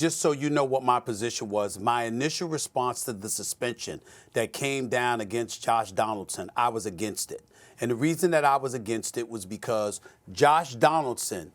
Just so you know what my position was, my initial response to the suspension that came down against Josh Donaldson, I was against it. And the reason that I was against it was because Josh Donaldson,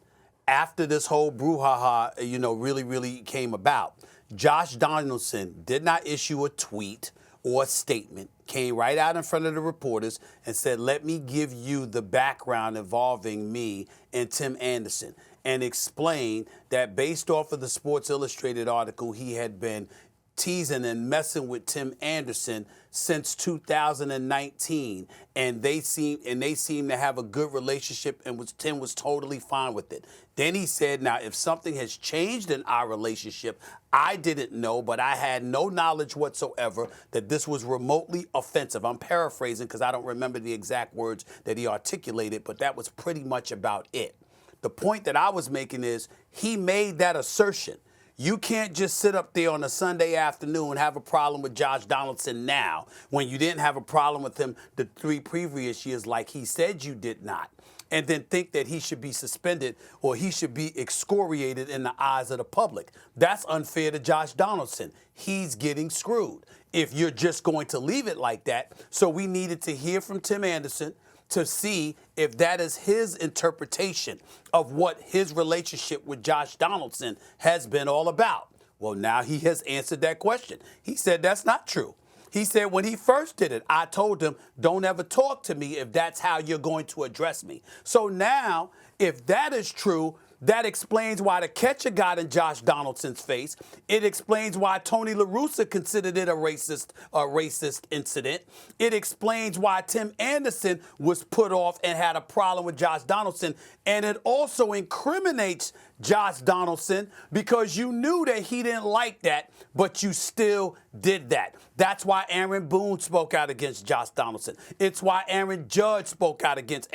after this whole brouhaha, really came about, Josh Donaldson did not issue a tweet or a statement, came right out in front of the reporters and said, let me give you the background involving me and Tim Anderson, and explain that based off of the Sports Illustrated article, he had been teasing and messing with Tim Anderson since 2019, and they seem to have a good relationship, and Tim was totally fine with it. Then he said, now, if something has changed in our relationship, I didn't know, but I had no knowledge whatsoever that this was remotely offensive. I'm paraphrasing because I don't remember the exact words that he articulated, but that was pretty much about it. The point that I was making is he made that assertion. You can't just sit up there on a Sunday afternoon and have a problem with Josh Donaldson now when you didn't have a problem with him the 3 previous years like he said you did not, and then think that he should be suspended or he should be excoriated in the eyes of the public. That's unfair to Josh Donaldson. He's getting screwed if you're just going to leave it like that. So we needed to hear from Tim Anderson to see if that is his interpretation of what his relationship with Josh Donaldson has been all about. Well, now he has answered that question. He said that's not true. He said when he first did it, I told him, don't ever talk to me if that's how you're going to address me. So now, if that is true, that explains why the catcher got in Josh Donaldson's face. It explains why Tony La Russa considered it a racist incident. It explains why Tim Anderson was put off and had a problem with Josh Donaldson. And it also incriminates Josh Donaldson because you knew that he didn't like that, but you still did that. That's why Aaron Boone spoke out against Josh Donaldson. It's why Aaron Judge spoke out against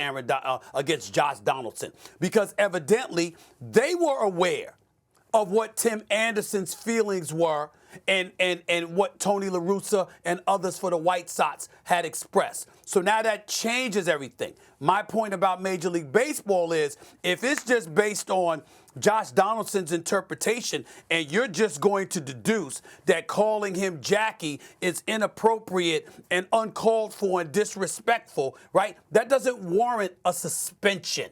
Josh Donaldson, because evidently they were aware of what Tim Anderson's feelings were and what Tony La Russa and others for the White Sox had expressed. So now that changes everything. My point about Major League Baseball is if it's just based on Josh Donaldson's interpretation and you're just going to deduce that calling him Jackie is inappropriate and uncalled for and disrespectful, right? That doesn't warrant a suspension.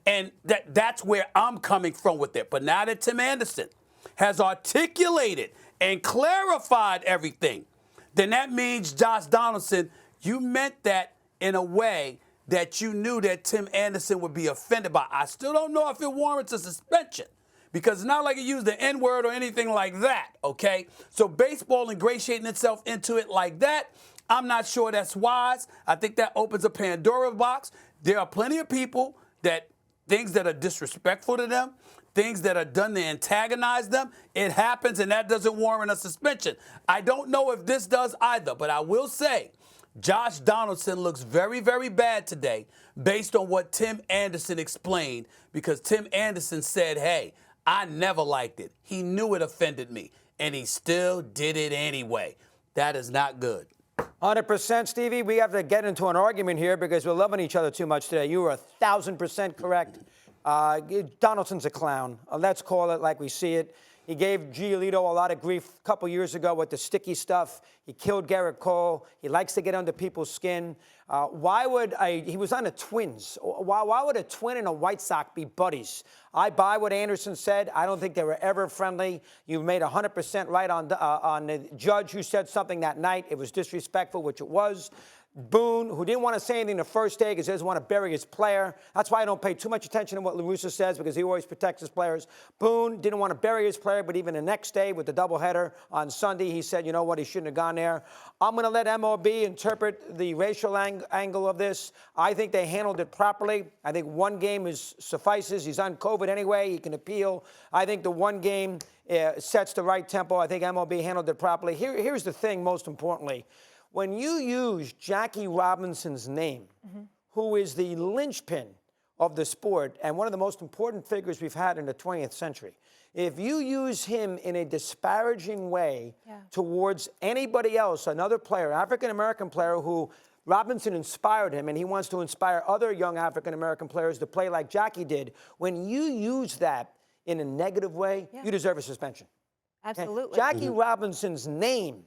And that's where I'm coming from with it. But now that Tim Anderson has articulated and clarified everything, then that means, Josh Donaldson, you meant that in a way that you knew that Tim Anderson would be offended by. I still don't know if it warrants a suspension because it's not like he used the N-word or anything like that, okay? So baseball ingratiating itself into it like that, I'm not sure that's wise. I think that opens a Pandora's box. There are plenty of people that things that are disrespectful to them, things that are done to antagonize them, it happens, and that doesn't warrant a suspension. I don't know if this does either, but I will say Josh Donaldson looks very, very bad today based on what Tim Anderson explained, because Tim Anderson said, hey, I never liked it. He knew it offended me, and he still did it anyway. That is not good. 100%, Stevie. We have to get into an argument here because we're loving each other too much today. You were 1,000% correct. Donaldson's a clown. Let's call it like we see it. He gave Giolito a lot of grief a couple years ago with the sticky stuff. He killed Garrett Cole. He likes to get under people's skin. He was on the Twins. Why would a Twin and a White Sox be buddies? I buy what Anderson said. I don't think they were ever friendly. You made 100% right on the Judge who said something that night. It was disrespectful, which it was. Boone, who didn't want to say anything the first day because he doesn't want to bury his player. That's why I don't pay too much attention to what La Russa says, because he always protects his players. Boone didn't want to bury his player, but even the next day with the doubleheader on Sunday, he said, you know what, he shouldn't have gone there. I'm going to let MLB interpret the racial angle of this. I think they handled it properly. I think one game suffices. He's on COVID anyway. He can appeal. I think the one game sets the right tempo. I think MLB handled it properly. Here's the thing, most importantly. When you use Jackie Robinson's name, who is the linchpin of the sport and one of the most important figures we've had in the 20th century, if you use him in a disparaging way towards anybody else, another player, African-American player who Robinson inspired him, and he wants to inspire other young African-American players to play like Jackie did, when you use that in a negative way, you deserve a suspension. Absolutely. Jackie Robinson's name,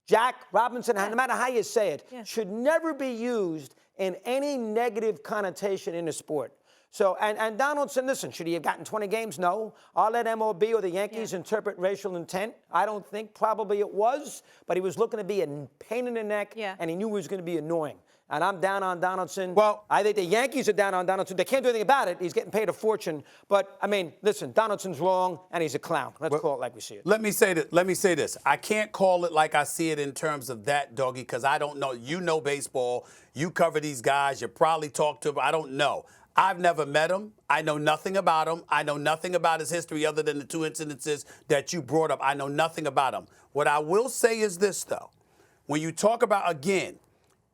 Jack Robinson, no matter how you say it, should never be used in any negative connotation in the sport. So, and Donaldson, listen, should he have gotten 20 games? No. I'll let MLB or the Yankees interpret racial intent. I don't think probably it was, but he was looking to be a pain in the neck, and he knew he was going to be annoying. And I'm down on Donaldson. Well, I think the Yankees are down on Donaldson. They can't do anything about it. He's getting paid a fortune. But, I mean, listen, Donaldson's wrong, and he's a clown. Let's call it like we see it. Let me say this. I can't call it like I see it in terms of that, Doggy, because I don't know. You know baseball. You cover these guys. You probably talk to them. I don't know. I've never met him. I know nothing about him. I know nothing about his history other than the two incidences that you brought up. I know nothing about him. What I will say is this, though. When you talk about, again,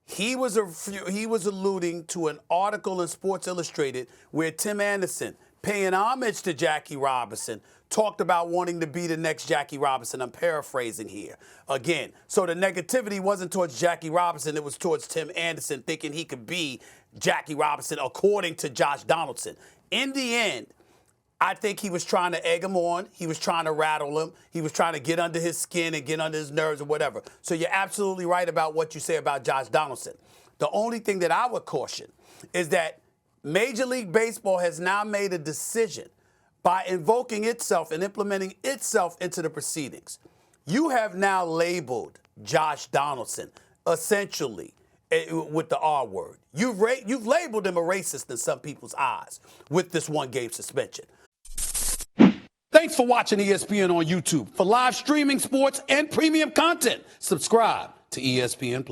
he was alluding to an article in Sports Illustrated where Tim Anderson, paying homage to Jackie Robinson, talked about wanting to be the next Jackie Robinson. I'm paraphrasing here. Again, so the negativity wasn't towards Jackie Robinson. It was towards Tim Anderson thinking he could be Jackie Robinson, according to Josh Donaldson. In the end, I think he was trying to egg him on. He was trying to rattle him. He was trying to get under his skin and get under his nerves or whatever. So you're absolutely right about what you say about Josh Donaldson. The only thing that I would caution is that Major League Baseball has now made a decision by invoking itself and implementing itself into the proceedings. You have now labeled Josh Donaldson essentially with the R word. You've labeled him a racist in some people's eyes with this one-game suspension. Thanks for watching ESPN on YouTube. For live streaming sports and premium content, subscribe to ESPN+.